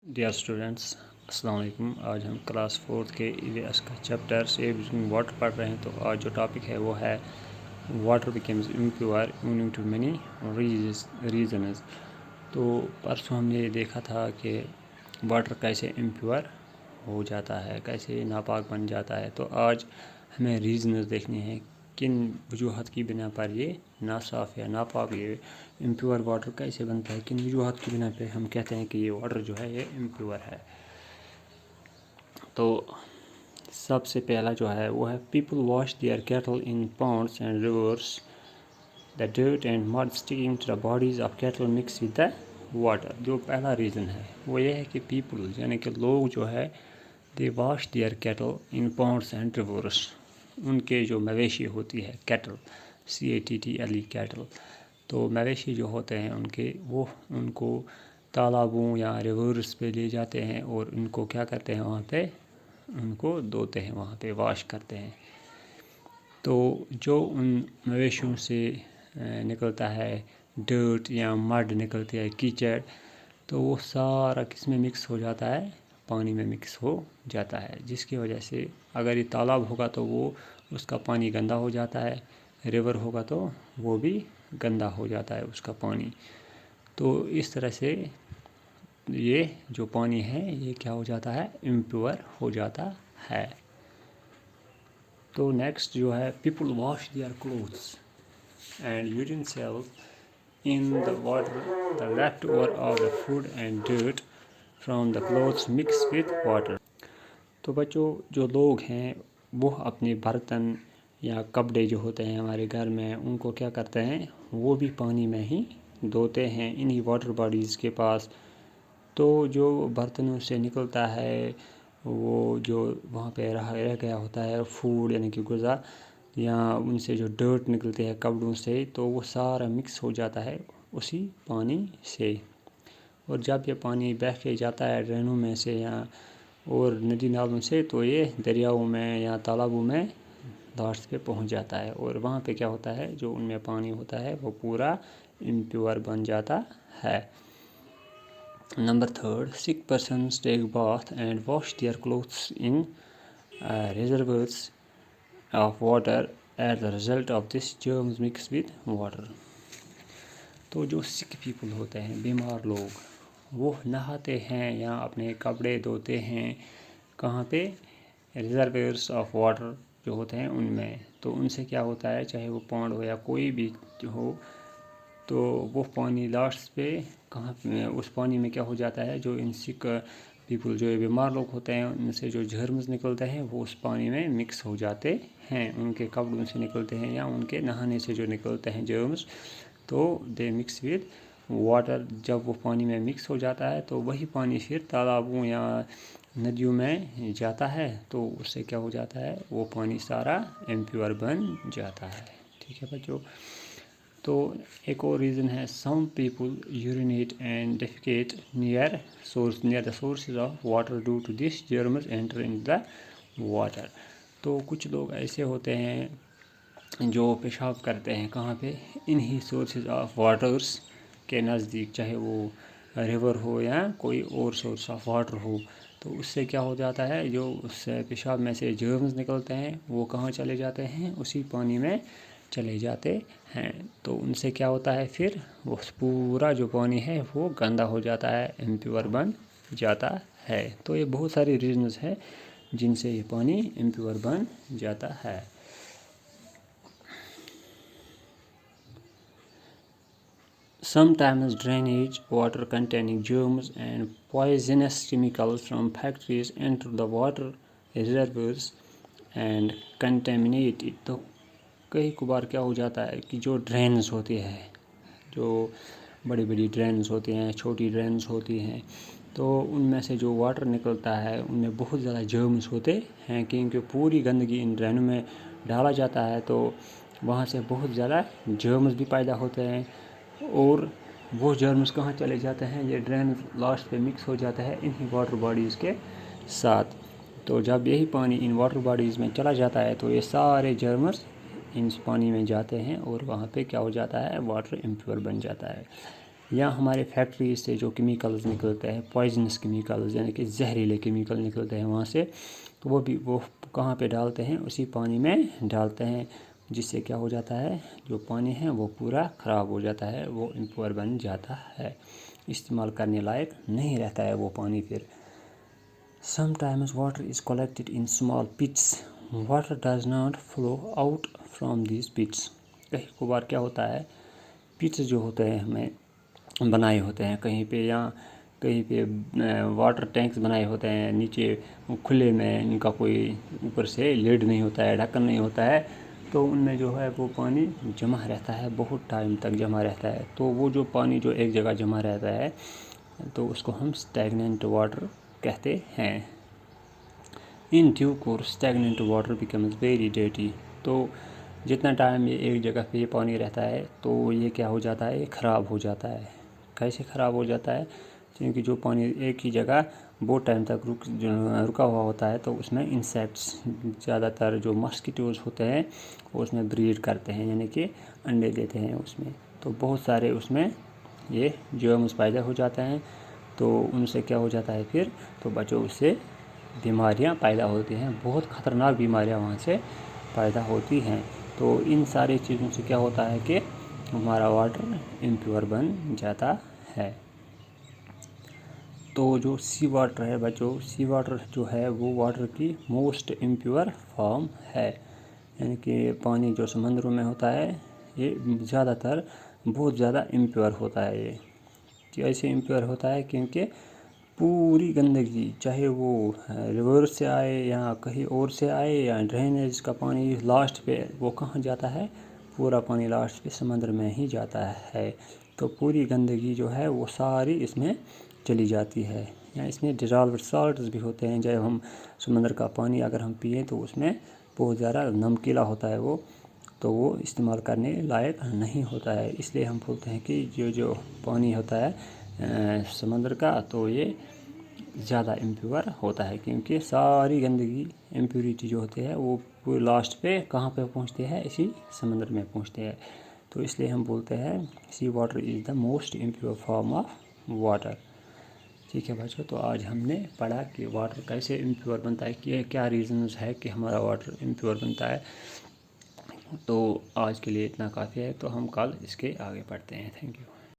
Dear students, अस्सलाम वालेकुम। आज हम क्लास 4 के EVS का चैप्टर सेविंग वाटर पढ़ रहे हैं। तो आज जो टॉपिक है वो है water becomes impure due to many reasons. तो परसों हमने देखा था कि वाटर कैसे इम्प्योर हो जाता है, कैसे नापाक बन जाता है। तो आज हमें रीजंस देखने हैं किन वजूहत की बिना पर ये नासाफ़ या नापाक ये इम्प्योर वाटर कैसे बनता है, किन वजूहत की बिना पे हम कहते हैं कि ये वाटर जो है ये इम्प्योर है। तो सबसे पहला जो है वो है people wash their cattle in ponds and rivers, the dirt and mud sticking to the bodies of cattle mix with the water. जो पहला रीज़न है वो ये है कि पीपल यानी कि लोग जो है दे wash their cattle in ponds and reverse. उनके जो मवेशी होती है कैटल, CATTLE कैटल, तो मवेशी जो होते हैं उनको तालाबों या रिवर्स पे ले जाते हैं और उनको क्या करते हैं, वहाँ पे उनको धोते हैं, वहाँ पे वॉश करते हैं। तो जो उन मवेशियों से निकलता है डर्ट या मड निकलती है कीचड़, तो वो सारा किस में मिक्स हो जाता है, पानी में मिक्स हो जाता है, जिसकी वजह से अगर ये तालाब होगा तो वो उसका पानी गंदा हो जाता है, रिवर होगा तो वो भी गंदा हो जाता है उसका पानी। तो इस तरह से ये जो पानी है ये क्या हो जाता है, इम्प्योर हो जाता है। तो नेक्स्ट जो है people wash their clothes and utensils in the water, the left over of the food and dirt from the clothes mix with water. तो बच्चों, जो लोग हैं वो अपने बर्तन या कपड़े जो होते हैं हमारे घर में, उनको क्या करते हैं, वो भी पानी में ही धोते हैं इन्हीं वाटर बॉडीज़ के पास। तो जो बर्तनों से निकलता है वो जो वहाँ पे रह गया होता है फूड यानी कि ग़िज़ा, या उनसे जो डर्ट निकलते हैं कपड़ों से, तो वो सारा मिक्स हो जाता है उसी पानी से। और जब ये पानी बह के जाता है ड्रेनों में से या और नदी नालों से, तो ये दरियाओं में या तालाबों में लास्ट पे पहुंच जाता है। और वहाँ पे क्या होता है, जो उनमें पानी होता है वो पूरा इम्प्योर बन जाता है। Number 3, sick persons take bath and wash their clothes in reservoirs of water. As a result of this, germs mix with water. तो जो सिक पीपल होते हैं, बीमार लोग, वो नहाते हैं या अपने कपड़े धोते हैं कहाँ पे, रिजर्वेयर्स ऑफ वाटर जो होते हैं उनमें। तो उनसे क्या होता है, चाहे वो पॉन्ड हो या कोई भी हो, तो वो पानी लास्ट पे कहाँ उस पानी में क्या हो जाता है, जो इन सिक पीपल जो बीमार लोग होते हैं उनसे जो जर्म्स निकलते हैं वो उस पानी में मिक्स हो जाते हैं, उनके कपड़ों से निकलते हैं या उनके नहाने से जो निकलते हैं जर्म्स, तो दे मिक्स विद वाटर। जब वो पानी में मिक्स हो जाता है तो वही पानी फिर तालाबों या नदियों में जाता है, तो उससे क्या हो जाता है, वो पानी सारा इम्प्योर बन जाता है। ठीक है बच्चों। तो एक और रीज़न है, some people urinate and defecate near the sources of water due to this germs enter in the water. तो कुछ लोग ऐसे होते हैं जो पेशाब करते हैं कहाँ पे, इन्हीं सोर्सेज ऑफ वाटर्स के नज़दीक, चाहे वो रिवर हो या कोई और सोर्स ऑफ वाटर हो। तो उससे क्या हो जाता है, जो उस पेशाब में से जर्म्स निकलते हैं वो कहाँ चले जाते हैं, उसी पानी में चले जाते हैं। तो उनसे क्या होता है, फिर वो पूरा जो पानी है वो गंदा हो जाता है, इम्प्योर बन जाता है। तो ये बहुत सारे रीजंस हैं जिनसे ये पानी इम्प्योर बन जाता है। Sometimes drainage water containing germs and poisonous chemicals from factories enter the water reservoirs and contaminate it. तो कई बार क्या हो जाता है कि जो ड्रेन्स होती है, जो बड़ी बड़ी ड्रेन्स होती हैं, छोटी ड्रेन्स होती हैं, तो उनमें से जो वाटर निकलता है उनमें बहुत ज़्यादा जर्म्स होते हैं, क्योंकि पूरी गंदगी इन ड्रेनों में डाला जाता है, तो वहाँ से बहुत ज़्यादा जर्म्स भी पैदा होते हैं। और वो जर्म्स कहाँ चले जाते हैं, ये ड्रेन लास्ट पे मिक्स हो जाता है इन्हीं वाटर बॉडीज़ के साथ। तो जब यही पानी इन वाटर बॉडीज़ में चला जाता है तो ये सारे जर्म्स इन पानी में जाते हैं और वहाँ पे क्या हो जाता है, वाटर इम्प्योर बन जाता है। یا ہمارے فیکٹریز سے جو کیمیکلز نکلتے ہیں، پوائزنس کیمیکلز یعنی کہ زہریلے کیمیکل نکلتے ہیں وہاں سے، تو وہ کہاں پہ ڈالتے ہیں؟ اسی پانی میں ڈالتے ہیں، جس سے کیا ہو جاتا ہے؟ جو پانی ہے وہ پورا خراب ہو جاتا ہے، وہ امپیور بن جاتا ہے، استعمال کرنے لائق نہیں رہتا ہے وہ پانی پھر۔ Sometimes water is collected in small pits. Water does not flow out from these pits. کہیں کبھار کیا ہوتا ہے؟ پٹس جو ہوتے ہیں ہمیں بنائے ہوتے ہیں کہیں پہ، یا کہیں پہ واٹر ٹینکس بنائے ہوتے ہیں نیچے کھلے میں، ان کا کوئی اوپر سے لیڈ نہیں ہوتا ہے، ڈھکن نہیں ہوتا ہے، تو ان میں جو ہے وہ پانی جمع رہتا ہے، بہت ٹائم تک جمع رہتا ہے۔ تو وہ جو پانی جو ایک جگہ جمع رہتا ہے تو اس کو ہم اسٹیگننٹ واٹر کہتے ہیں۔ In due course اسٹیگننٹ water becomes very dirty. تو جتنا ٹائم یہ ایک جگہ پہ یہ پانی رہتا ہے تو یہ کیا ہو جاتا ہے؟ یہ خراب ہو جاتا ہے۔ کیسے خراب ہو جاتا ہے؟ کیونکہ جو پانی ایک ہی جگہ بہت ٹائم تک رکا ہوا ہوتا ہے تو اس میں انسیکٹس، زیادہ تر جو ماسکیٹوز ہوتے ہیں وہ اس میں بریڈ کرتے ہیں، یعنی کہ انڈے دیتے ہیں اس میں، تو بہت سارے اس میں یہ جرمز پیدا ہو جاتے ہیں، تو ان سے کیا ہو جاتا ہے پھر؟ تو بچوں سے بیماریاں پیدا ہوتی ہیں، بہت خطرناک بیماریاں وہاں سے پیدا ہوتی ہیں۔ تو ان ساری چیزوں سے کیا ہوتا ہے کہ ہمارا واٹر امپیور بن جاتا ہے۔ تو جو سی واٹر ہے بچوں، سی واٹر جو ہے وہ واٹر کی موسٹ امپیور فارم ہے، یعنی کہ پانی جو سمندروں میں ہوتا ہے یہ زیادہ تر بہت زیادہ امپیور ہوتا ہے۔ یہ ایسے امپیور ہوتا ہے کیونکہ پوری گندگی، چاہے وہ ریور سے آئے یا کہیں اور سے آئے یا ڈرینیج کا پانی، لاسٹ پہ وہ کہاں جاتا ہے؟ پورا پانی لاسٹ پہ سمندر میں ہی جاتا ہے۔ تو پوری گندگی جو ہے وہ ساری اس میں چلی جاتی ہے، یا اس میں ڈیزالوڈ سالٹس بھی ہوتے ہیں۔ جب ہم سمندر کا پانی اگر ہم پئیں تو اس میں بہت زیادہ نمکیلا ہوتا ہے وہ، تو وہ استعمال کرنے لائق نہیں ہوتا ہے۔ اس لیے ہم بولتے ہیں کہ جو پانی ہوتا ہے سمندر کا تو یہ زیادہ امپیور ہوتا ہے، کیونکہ ساری گندگی امپیورٹی جو ہوتی ہے وہ پورے لاسٹ پہ کہاں پہ پہنچتے ہیں؟ اسی سمندر میں پہنچتے ہیں۔ تو اس لیے ہم بولتے ہیں sea water is the most impure form of water. ٹھیک ہے بچوں، تو آج ہم نے پڑھا کہ واٹر کیسے امپیور بنتا ہے، کہ کیا ریزنز ہے کہ ہمارا واٹر امپیور بنتا ہے۔ تو آج کے لیے اتنا کافی ہے، تو ہم کل اس کے آگے پڑھتے ہیں۔ Thank you.